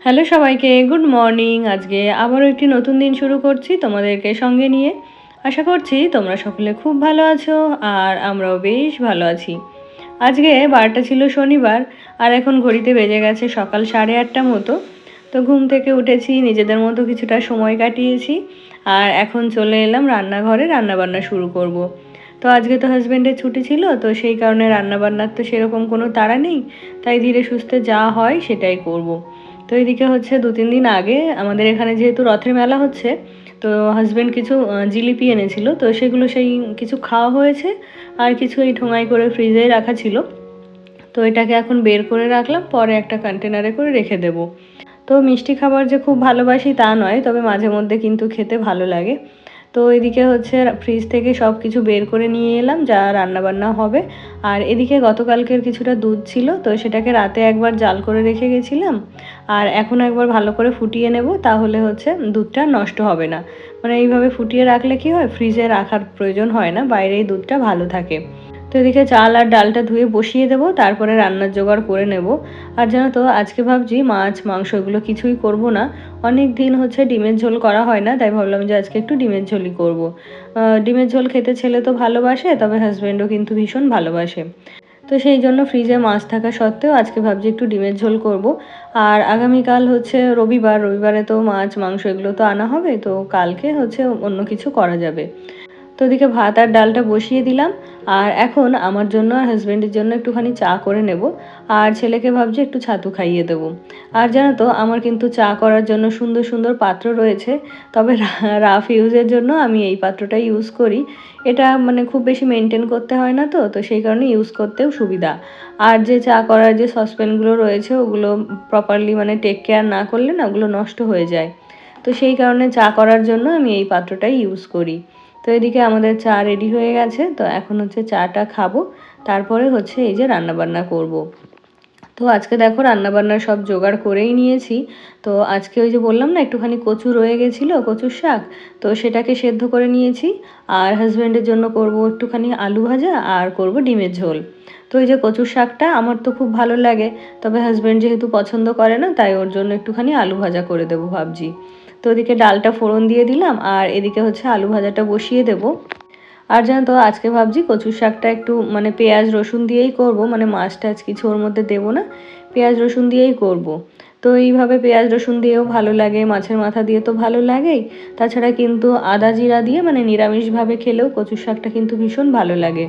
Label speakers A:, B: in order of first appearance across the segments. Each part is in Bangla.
A: হ্যালো সবাইকে, গুড মর্নিং। আজকে আবারও একটি নতুন দিন শুরু করছি তোমাদেরকে সঙ্গে নিয়ে। আশা করছি তোমরা সকলে খুব ভালো আছো আর আমরাও বেশ ভালো আছি। আজকে বারটা ছিল শনিবার আর এখন ঘড়িতে বেজে গেছে সকাল 8:30 মতো। তো ঘুম থেকে উঠেছি, নিজেদের মতো কিছুটা সময় কাটিয়েছি আর এখন চলে এলাম রান্নাঘরে, রান্নাবান্না শুরু করব। তো আজকে তো হাজব্যান্ডের ছুটি ছিল, তো সেই কারণে রান্নাবান্নার তো সেরকম কোনো তাড়া নেই, তাই ধীরে সুস্থে যা হয় সেটাই করব। তো এদিকে হচ্ছে 2-3 দিন আগে আমাদের এখানে যেহেতু রথের মেলা হচ্ছে, তো হাজব্যান্ড কিছু জিলিপি এনেছিল, তো সেগুলো সেই কিছু খাওয়া হয়েছে আর কিছু এই ঠোঙায় করে ফ্রিজে রাখা ছিল। তো এটাকে এখন বের করে রাখলাম, পরে একটা কন্টেনারে করে রেখে দেব। তো মিষ্টি খাবার যে খুব ভালোবাসি তা নয়, তবে মাঝে মধ্যে কিন্তু খেতে ভালো লাগে। তো এদিকে হচ্ছে ফ্রিজ থেকে সব কিছু বের করে নিয়ে এলাম যা রান্নাবান্না হবে। আর এদিকে গতকালকের কিছুটা দুধ ছিল, তো সেটাকে রাতে একবার জাল করে রেখে গেছিলাম আর এখন একবার ভালো করে ফুটিয়ে নেব, তাহলে হচ্ছে দুধটা নষ্ট হবে না। মানে এইভাবে ফুটিয়ে রাখলে কি হয়, ফ্রিজে রাখার প্রয়োজন হয় না, বাইরেই দুধটা ভালো থাকে। তো এদিকে চাল আর ডালটা ধুয়ে বসিয়ে দেবো, তারপরে রান্নার জোগাড় করে নেব। আর জানো তো আজকে ভাবছি মাছ মাংস এগুলো কিছুই করব না। অনেক দিন হচ্ছে ডিমের ঝোল করা হয় না, তাই ভাবলাম যে আজকে একটু ডিমের ঝোলই করব। ডিমের ঝোল খেতে ছেলে তো ভালোবাসে, তবে হাজব্যান্ডও কিন্তু ভীষণ ভালোবাসে। তো সেই জন্য ফ্রিজে মাছ থাকা সত্ত্বেও আজকে ভাবছি একটু ডিমের ঝোল করব। আর আগামীকাল হচ্ছে রবিবার, রবিবারে তো মাছ মাংস এগুলো তো আনা হবে, তো কালকে হচ্ছে অন্য কিছু করা যাবে। তো ওদিকে ভাত আর ডালটা বসিয়ে দিলাম আর এখন আমার জন্য আর হাজব্যান্ডের জন্য একটুখানি চা করে নেব। আর ছেলেকে ভাবছি একটু ছাতু খাইয়ে দেবো। আর জানো তো আমার কিন্তু চা করার জন্য সুন্দর সুন্দর পাত্র রয়েছে, তবে রাফ ইউজের জন্য আমি এই পাত্রটাই ইউজ করি। এটা মানে খুব বেশি মেনটেন করতে হয় না, তো তো সেই কারণে ইউজ করতেও সুবিধা। আর যে চা করার যে সসপ্যানগুলো রয়েছে ওগুলো প্রপারলি মানে টেক কেয়ার না করলে না ওগুলো নষ্ট হয়ে যায়। তো সেই কারণে চা করার জন্য আমি এই পাত্রটাই ইউজ করি। তো এদিকে আমাদের চা রেডি হয়ে গেছে, তো এখন হচ্ছে চাটা খাবো, তারপরে হচ্ছে এই যে রান্নাবান্না করব। তো আজকে দেখো রান্নাবান্নার সব জোগাড় করেই নিয়েছি। তো আজকে ওই যে বললাম না একটুখানি কচু রয়ে গেছিলো, কচুর শাক, তো সেটাকে সেদ্ধ করে নিয়েছি। আর হাজব্যান্ডের জন্য করব একটুখানি আলু ভাজা আর করব ডিমের ঝোল। তো এই যে কচুর শাকটা আমার তো খুব ভালো লাগে, তবে হাজব্যান্ড যেহেতু পছন্দ করে না, তাই ওর জন্য একটুখানি আলু ভাজা করে দেবো ভাবছি। তো ওদিকে ডালটা ফোড়ন দিয়ে দিলাম আর এদিকে হচ্ছে আলু ভাজাটা বসিয়ে দেবো। আর জানো তো আজকে ভাবছি কচুর শাকটা একটু মানে পেঁয়াজ রসুন দিয়েই করব, মানে মাছ টাছ কিছু ওর মধ্যে দেবো না, পেঁয়াজ রসুন দিয়েই করব। তো এইভাবে পেঁয়াজ রসুন দিয়েও ভালো লাগে, মাছের মাথা দিয়ে তো ভালো লাগেই। তাছাড়া কিন্তু আদা জিরা দিয়ে মানে নিরামিষভাবে খেলেও কচুর শাকটা কিন্তু ভীষণ ভালো লাগে।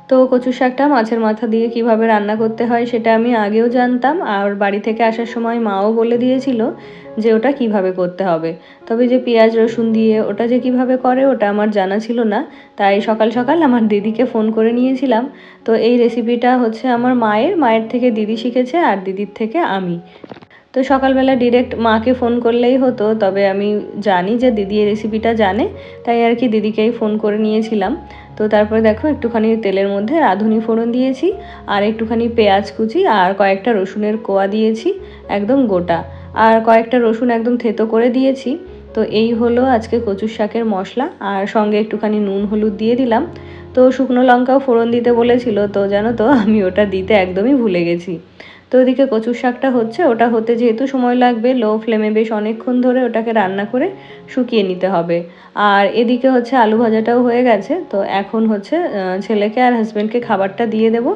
A: তো কচু শাকটা মাছের মাথা দিয়ে কিভাবে রান্না করতে হয় সেটা আমি আগেও জানতাম, আর বাড়ি থেকে আসার সময় মাও বলে দিয়েছিল যে ওটা কিভাবে করতে হবে। তবে যে পেঁয়াজ রসুন দিয়ে ওটা যে কিভাবে করে ওটা আমার জানা ছিল না, তাই সকাল সকাল আমার দিদিকে ফোন করে নিয়েছিলাম। তো এই রেসিপিটা হচ্ছে আমার মায়ের মায়ের থেকে দিদি শিখেছে আর দিদির থেকে আমি। তো সকালবেলা ডিরেক্ট মাকে ফোন করলেই হতো, তবে আমি জানি যে দিদি এই রেসিপিটা জানে, তাই আর কি দিদিকেই ফোন করে নিয়েছিলাম। তো তারপরে দেখো একটুখানি তেলের মধ্যে রাঁধুনি ফোড়ন দিয়েছি আর একটুখানি পেঁয়াজ কুচি আর কয়েকটা রসুনের কোয়া দিয়েছি একদম গোটা, আর কয়েকটা রসুন একদম থেতো করে দিয়েছি। তো এই হলো আজকে কচুর শাকের মশলা, আর সঙ্গে একটুখানি নুন হলুদ দিয়ে দিলাম। তো শুকনো লঙ্কাও ফোড়ন দিতে বলেছিল, তো জানো তো আমি ওটা দিতে একদমই ভুলে গেছি। তো ওদিকে কচুর শাকটা হচ্ছে, ওটা হতে যেহেতু সময় লাগবে, লো ফ্লেমে বেশ অনেকক্ষণ ধরে ওটাকে রান্না করে শুকিয়ে নিতে হবে। আর এদিকে হচ্ছে আলু ভাজাটাও হয়ে গেছে, তো এখন হচ্ছে ছেলেকে আর হাজব্যান্ডকে খাবারটা দিয়ে দেব,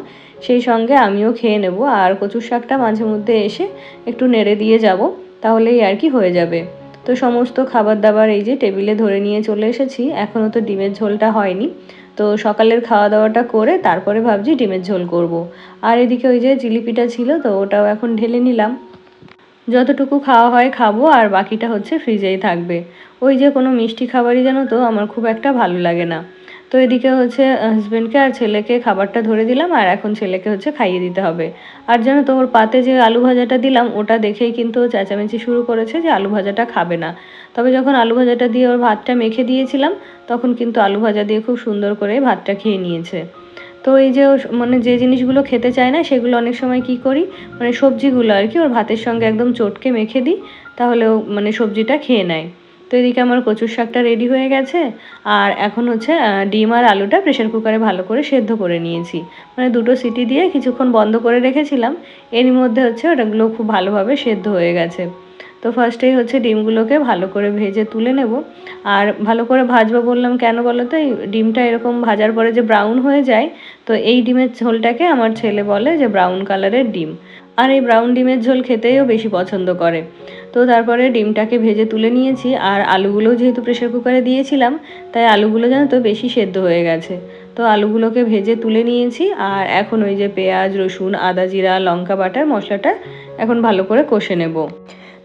A: সেই সঙ্গে আমিও খেয়ে নেব। আর কচুর শাকটা মাঝে মধ্যে এসে একটু নেড়ে দিয়ে যাব, তাহলেই আর কি হয়ে যাবে। তো সমস্ত খাবার দাবার এই যে টেবিলে ধরে নিয়ে চলে এসেছি, এখনও তো ডিমের ঝোলটা হয়নি। তো সকালের খাওয়া দাওয়াটা করে তারপরে ভাবছি ডিমের ঝোল করব। আর এদিকে ওই যে জিলিপিটা ছিল, তো ওটাও এখন ঢেলে নিলাম। যতটুকু খাওয়া হয় খাবো আর বাকিটা হচ্ছে ফ্রিজেই থাকবে। ওই যে কোনো মিষ্টি খাবারই জানো তো আমার খুব একটা ভালো লাগে না। তো এদিকে হচ্ছে হাজব্যান্ডকে আর ছেলেকে খাবারটা ধরে দিলাম আর এখন ছেলেকে হচ্ছে খাইয়ে দিতে হবে। আর জানো তো ওর পাতে যে আলু ভাজাটা দিলাম ওটা দেখেই কিন্তু ও চেঁচামেচি শুরু করেছে যে আলু ভাজাটা খাবে না। তবে যখন আলু ভাজাটা দিয়ে ওর ভাতটা মেখে দিয়েছিলাম, তখন কিন্তু আলু ভাজা দিয়ে খুব সুন্দর করে ভাতটা খেয়ে নিয়েছে। তো এই যে মানে যে জিনিসগুলো খেতে চায় না সেগুলো অনেক সময় কি করি, মানে সবজিগুলো আর কি ওর ভাতের সঙ্গে একদম চটকে মেখে দিই, তাহলে ও মানে সবজিটা খেয়ে নেয়। তো এদিকে আমার কচুর শাকটা রেডি হয়ে গেছে। আর এখন হচ্ছে ডিম আর আলুটা প্রেশার কুকারে ভালো করে সেদ্ধ করে নিয়েছি। মানে 2টো সিটি দিয়ে কিছুক্ষণ বন্ধ করে রেখেছিলাম। এরই মধ্যে হচ্ছে ওটাগুলো খুব ভালোভাবে সেদ্ধ হয়ে গেছে। তো ফার্স্টেই হচ্ছে ডিমগুলোকে ভালো করে ভেজে তুলে নেব। আর ভালো করে ভাজবো বললাম কেন বলো তো, এই ডিমটা এরকম ভাজার পরে যে ব্রাউন হয়ে যায়, তো এই ডিমের ঝোলটাকে আমার ছেলে বলে যে ব্রাউন কালারের ডিম। আর এই ব্রাউন ডিমের ঝোল খেতেও বেশি পছন্দ করে। তো তারপরে ডিমটাকে ভেজে তুলে নিয়েছি। আর আলুগুলোও যেহেতু প্রেশার কুকারে দিয়েছিলাম, তাই আলুগুলো জানো তো বেশি সেদ্ধ হয়ে গেছে। তো আলুগুলোকে ভেজে তুলে নিয়েছি। আর এখন ওই যে পেঁয়াজ, রসুন, আদা, জিরা, লঙ্কা বাটার মশলাটা এখন ভালো করে কষে নেব।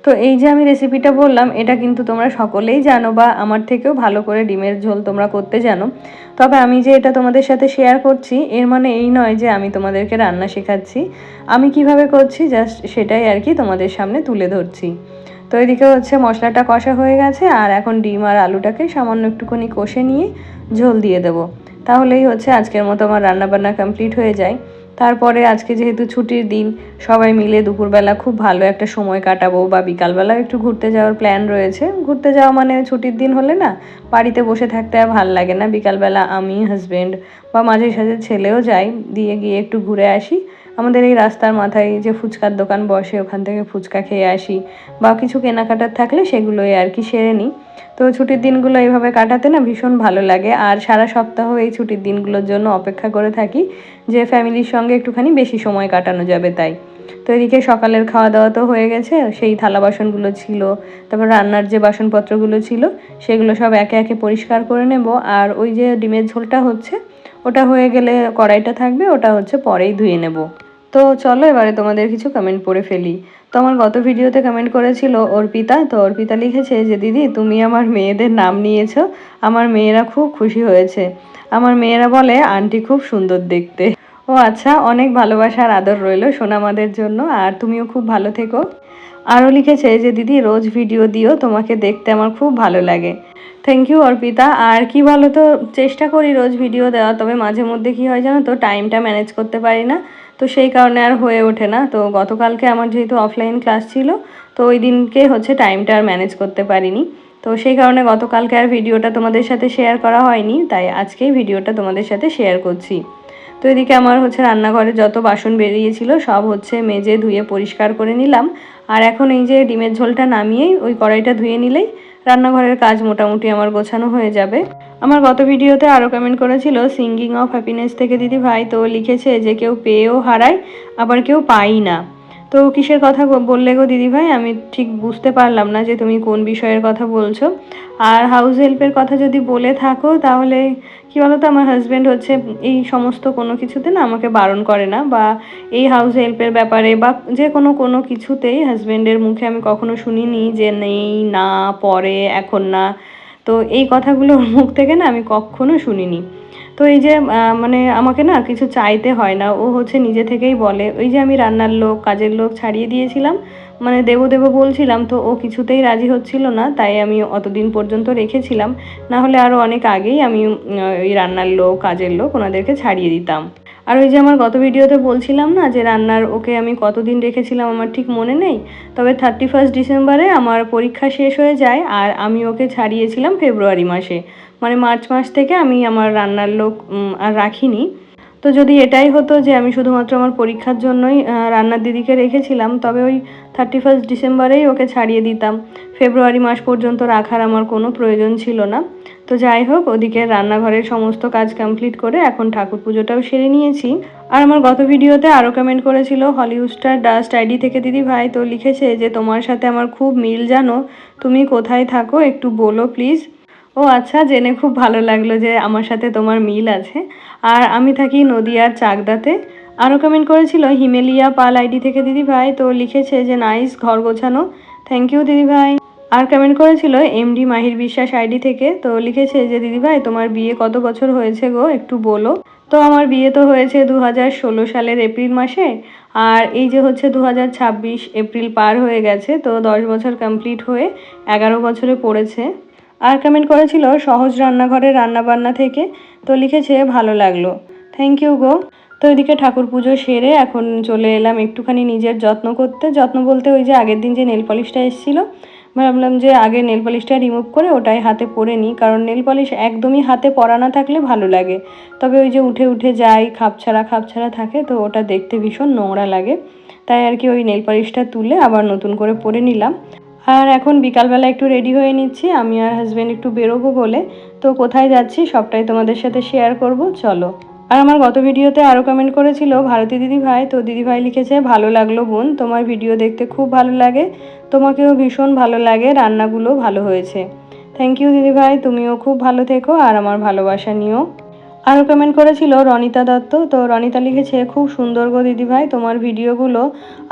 A: তো এই যে আমি রেসিপিটা বললাম, এটা কিন্তু তোমরা সকলেই জানো বা আমার থেকেও ভালো করে ডিমের ঝোল তোমরা করতে জানো। তবে আমি যে এটা তোমাদের সাথে শেয়ার করছি, এর মানে এই নয় যে আমি তোমাদেরকে রান্না শেখাচ্ছি। আমি কিভাবে করছি জাস্ট সেটাই আর কি তোমাদের সামনে তুলে ধরছি। তো এদিকে হচ্ছে মশলাটা কষা হয়ে গেছে। আর এখন ডিম আর আলুটাকে সামান্য একটুখানি কষে নিয়ে ঝোল দিয়ে দেবো। তাহলেই হচ্ছে আজকের মতো আমার রান্নাবান্না কমপ্লিট হয়ে যায়। তারপরে আজকে যেহেতু ছুটির দিন, সবাই মিলে দুপুরবেলা খুব ভালো একটা সময় কাটাবো বা বিকালবেলাও একটু ঘুরতে যাওয়ার প্ল্যান রয়েছে। ঘুরতে যাওয়া মানে ছুটির দিন হলে না বাড়িতে বসে থাকতে আর ভাল লাগে না। বিকালবেলা আমি, হাজব্যান্ড বা মাঝে সাঝে ছেলেও যাই, দিয়ে গিয়ে একটু ঘুরে আসি। আমাদের এই রাস্তার মাথায় যে ফুচকার দোকান বসে, ওখান থেকে ফুচকা খেয়ে আসি বা কিছু কেনাকাটার থাকলে সেগুলোই আর কি সেরে নিই। তো ছুটির দিনগুলো এইভাবে কাটাতে না ভীষণ ভালো লাগে। আর সারা সপ্তাহ এই ছুটির দিনগুলোর জন্য অপেক্ষা করে থাকি যে ফ্যামিলির সঙ্গে একটুখানি বেশি সময় কাটানো যাবে তাই। তো এদিকে সকালের খাওয়া দাওয়া তো হয়ে গেছে, সেই থালা বাসনগুলো ছিল, তারপর রান্নার যে বাসনপত্রগুলো ছিল সেগুলো সব একে একে পরিষ্কার করে নেব। আর ওই যে ডিমের ঝোলটা হচ্ছে, ওটা হয়ে গেলে কড়াইটা থাকবে, ওটা হচ্ছে পরেই ধুয়ে নেব। তো চলো এবারে তোমাদের কিছু কমেন্ট পড়ে ফেলি। তো আমার গত ভিডিওতে কমেন্ট করেছিল অর্পিতা। তো অর্পিতা লিখেছে যে দিদি তুমি আমার মেয়েদের নাম নিয়েছো, আমার মেয়েরা খুব খুশি হয়েছে। আমার মেয়েরা বলে আন্টি খুব সুন্দর দেখতে। ও আচ্ছা, অনেক ভালোবাসা আর আদর রইলো সোনামাদের জন্য। আর তুমিও খুব ভালো থেকো। আরও লিখেছে যে দিদি রোজ ভিডিও দিও, তোমাকে দেখতে আমার খুব ভালো লাগে। Thank you Arpita. আর কি বলো তো, চেষ্টা করি রোজ ভিডিও দেওয়া, তবে মাঝে মধ্যে কি হয় জানো তো, টাইমটা ম্যানেজ করতে পারি না। তো সেই কারণে আর হয়ে ওঠে না। তো গতকালকে আমার যেহেতু অফলাইন ক্লাস ছিল, তো ওই দিনকে হচ্ছে টাইমটা আর ম্যানেজ করতে পারিনি। তো সেই কারণে গতকালকে আর ভিডিওটা তোমাদের সাথে শেয়ার করা হয়নি, তাই আজকেই ভিডিওটা তোমাদের সাথে শেয়ার করছি। তো এদিকে আমার হচ্ছে রান্নাঘরে যত বাসন বেরিয়েছিল সব হচ্ছে মেজে ধুয়ে পরিষ্কার করে নিলাম। আর এখন এই যে ডিমের ঝোলটা নামিয়েই ওই কড়াইটা ধুয়ে নিলেই রান্নাঘরের কাজ মোটামুটি আমার গোছানো হয়ে যাবে। আমার গত ভিডিওতে আরও কমেন্ট করেছিল সিঙ্গিং অফ হ্যাপিনেস থেকে দিদি ভাই। তো লিখেছে যে কেউ পেয়েও হারায়, আবার কেউ পাই না। তো কিসের কথা বললে গো দিদি ভাই, আমি ঠিক বুঝতে পারলাম না যে তুমি কোন বিষয়ের কথা বলছো। আর হাউস হেল্পের কথা যদি বলে থাকো, তাহলে কি বলো তো, আমার হাজব্যান্ড হচ্ছে এই সমস্ত কোনো কিছুতে না আমাকে বারণ করে না, বা এই হাউস হেল্পের ব্যাপারে বা যে কোনো কিছুতেই হাজব্যান্ডের মুখে আমি কখনো শুনিনি যে নেই, না, পরে, এখন না। তো এই কথাগুলোর মুখ থেকে না আমি কখনো শুনিনি। তো এই যে মানে আমাকে না কিছু চাইতে হয় না, ও হচ্ছে নিজে থেকেই বলে। ওই যে আমি রান্নার লোক, কাজের লোক ছাড়িয়ে দিয়েছিলাম, মানে দেবো দেবো বলছিলাম, তো ও কিছুতেই রাজি হচ্ছিল না, তাই আমি অতদিন পর্যন্ত রেখেছিলাম। না হলে আরও অনেক আগেই আমি ওই রান্নার লোক, কাজের লোক ওনাদেরকে ছাড়িয়ে দিতাম। আর ওই যে আমার গত ভিডিওতে বলছিলাম না যে রান্নার ওকে আমি কতদিন রেখেছিলাম আমার ঠিক মনে নেই, তবে 31 ডিসেম্বরে আমার পরীক্ষা শেষ হয়ে যায়। আর আমি ওকে ছাড়িয়েছিলাম ফেব্রুয়ারি মাসে, মানে মার্চ মাস থেকে আমি আমার রান্নার লোক আর রাখিনি। তো যদি এটাই হতো যে আমি শুধুমাত্র আমার পরীক্ষার জন্যই রান্নার দিদিকে রেখেছিলাম, তবে ওই 31 ডিসেম্বরেই ওকে ছাড়িয়ে দিতাম। ফেব্রুয়ারি মাস পর্যন্ত রাখার আমার কোনো প্রয়োজন ছিল না। তো যাই হোক, ওদিকে রান্নাঘরের সমস্ত কাজ কমপ্লিট করে এখন ঠাকুর পুজোটাও সেরে নিয়েছি। আর আমার গত ভিডিওতে আরও কমেন্ট করেছিল হলিউস্টার ডাস্ট আইডি থেকে দিদি ভাই। তো লিখেছে যে তোমার সাথে আমার খুব মিল জানো, তুমি কোথায় থাকো একটু বলো প্লিজ। ও আচ্ছা, জেনে খুব ভালো লাগলো যে আমার সাথে তোমার মিল আছে। আর আমি থাকি নদিয়ার চাকদাতে। আরও কমেন্ট করেছিল হিমেলিয়া পাল আইডি থেকে দিদি ভাই। তো লিখেছে যে নাইস ঘর গোছানো, থ্যাংক ইউ দিদি ভাই। আর কমেন্ট করেছিল এমডি মাহির বিশ্বাস আইডি থেকে। তো লিখেছে যে দিদি ভাই তোমার বিয়ে কত বছর হয়েছে গো, একটু বলো। তো আমার বিয়ে তো হয়েছে 2016 সালের এপ্রিল মাসে। আর এই যে হচ্ছে 2026 এপ্রিল পার হয়ে গেছে, তো 10 বছর কমপ্লিট হয়ে 11 বছরে পড়েছে। আর কমেন্ট করেছিল সহজ রান্নাঘরের রান্নাবান্না থেকে। তো লিখেছে ভালো লাগলো, থ্যাংক ইউ গো। তো এদিকে ঠাকুর পুজো সেরে এখন চলে এলাম একটুখানি নিজের যত্ন করতে। যত্ন বলতে ওই যে আগের দিন যে নেল পলিশটা এসেছিলো, ভাবলাম যে আগে নেল পলিশটা রিমুভ করে ওটাই হাতে পরে নিই, কারণ নেল পলিশ একদমই হাতে পরা না থাকলে ভালো লাগে, তবে ওই যে উঠে উঠে যায় খাপছাড়া খাপছাড়া থাকে, তো ওটা দেখতে ভীষণ নোংরা লাগে। তাই আর কি ওই নেল পলিশটা তুলে আবার নতুন করে পরে নিলাম। আর এখন বিকালবেলা একটু রেডি হয়ে নিচ্ছি, আমি আর হাজব্যান্ড একটু বেরোবো বলে। তো কোথায় যাচ্ছি সবটাই তোমাদের সাথে শেয়ার করব, চলো। আর আমার গত ভিডিওতে আরও কমেন্ট করেছিল ভারতী দিদিভাই, তো দিদিভাই লিখেছে ভালো লাগলো বোন, তোমার ভিডিও দেখতে খুব ভালো লাগে, তোমাকেও ভীষণ ভালো লাগে, রান্নাগুলো ভালো হয়েছে। থ্যাংক ইউ দিদিভাই, তুমিও খুব ভালো থেকো আর আমার ভালোবাসা নিও। আরও কমেন্ট করেছিল রনিতা দত্ত, তো রনিতা লিখেছে খুব সুন্দর গো দিদিভাই তোমার ভিডিওগুলো,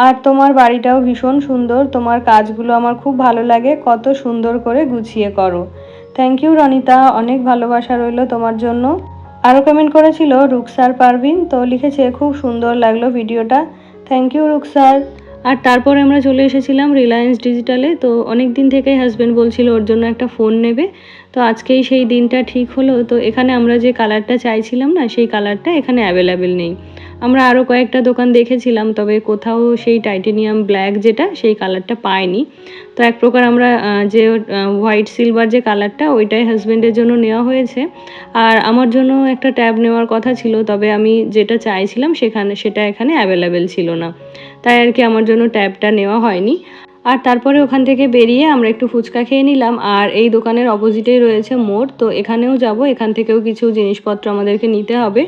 A: আর তোমার বাড়িটাও ভীষণ সুন্দর, তোমার কাজগুলো আমার খুব ভালো লাগে, কত সুন্দর করে গুছিয়ে করো। থ্যাংক ইউ রনিতা, অনেক ভালোবাসা রইল তোমার জন্য। আরও কমেন্ট করেছিল রুকসার পারভিন, তো লিখেছে খুব সুন্দর লাগলো ভিডিওটা। Thank you Ruksar. আর তারপরে আমরা চলে এসেছিলাম রিলায়েন্স ডিজিটালে, তো অনেক দিন থেকেই হাজব্যান্ড বলছিল ওর জন্য একটা ফোন নেবে, তো আজকেই সেই দিনটা ঠিক হলো। তো এখানে আমরা যে কালারটা চাইছিলাম না সেই কালারটা এখানে অ্যাভেলেবেল নেই। আমরা আরও কয়েকটা দোকান দেখেছিলাম, তবে কোথাও সেই টাইটেনিয়াম ব্ল্যাক যেটা সেই কালারটা পাইনি। তো এক প্রকার আমরা যে হোয়াইট সিলভার যে কালারটা ওইটাই হাজব্যান্ডের জন্য নেওয়া হয়েছে। আর আমার জন্য একটা ট্যাব নেওয়ার কথা ছিল, তবে আমি যেটা চাইছিলাম সেটা এখানে অ্যাভেলেবেল ছিল না, তাই আর কি আমার জন্য ট্যাবটা নেওয়া হয়নি। আর তারপরে ওখান থেকে বেরিয়ে আমরা একটু ফুচকা খেয়ে নিলাম, আর এই দোকানের অপোজিটেই রয়েছে মোড়, তো এখানেও যাব, এখান থেকেও কিছু জিনিসপত্র আমাদেরকে নিতে হবে।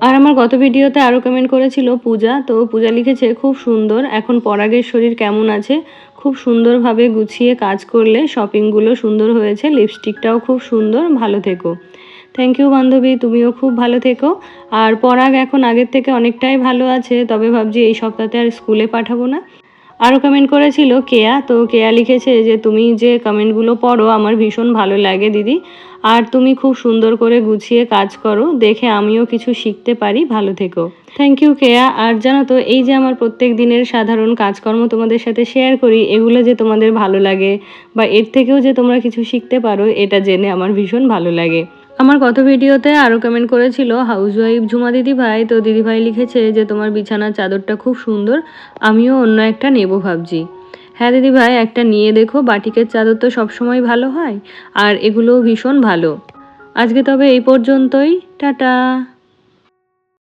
A: আর আমার গত ভিডিওতে আরও কমেন্ট করেছিল পূজা, তো পূজা লিখেছে খুব সুন্দর, এখন পরাগের শরীর কেমন আছে, খুব সুন্দরভাবে গুছিয়ে কাজ করলে শপিংগুলো সুন্দর হয়েছে, লিপস্টিকটাও খুব সুন্দর, ভালো থেকো। থ্যাংক ইউ বান্ধবী, তুমিও খুব ভালো থেকো। আর পরাগ এখন আগের থেকে অনেকটাই ভালো আছে, তবে ভাবছি এই সপ্তাহে আর স্কুলে পাঠাবো না। আরও কমেন্ট করেছিল কেয়া, তো কেয়া লিখেছে যে তুমি যে কমেন্টগুলো পড়ো আমার ভীষণ ভালো লাগে দিদি, আর তুমি খুব সুন্দর করে গুছিয়ে কাজ করো, দেখে আমিও কিছু শিখতে পারি, ভালো থেকো। থ্যাংক ইউ কেয়া। আর জানো তো এই যে আমার প্রত্যেক দিনের সাধারণ কাজকর্ম তোমাদের সাথে শেয়ার করি, এগুলো যে তোমাদের ভালো লাগে বা এর থেকেও যে তোমরা কিছু শিখতে পারো, এটা জেনে আমার ভীষণ ভালো লাগে। আমার গত ভিডিওতে আরও কমেন্ট করেছিল হাউসওয়াইফ ঝুমা দিদিভাই, তো দিদিভাই লিখেছে যে তোমার বিছানার চাদরটা খুব সুন্দর, আমিও অন্য একটা নেব ভাবছি। হ্যাঁ দিদিভাই, একটা নিয়ে দেখো, বাটিকের চাদর তো সবসময় ভালো হয়, আর এগুলোও ভীষণ ভালো। আজকে তবে এই পর্যন্তই, টাটা।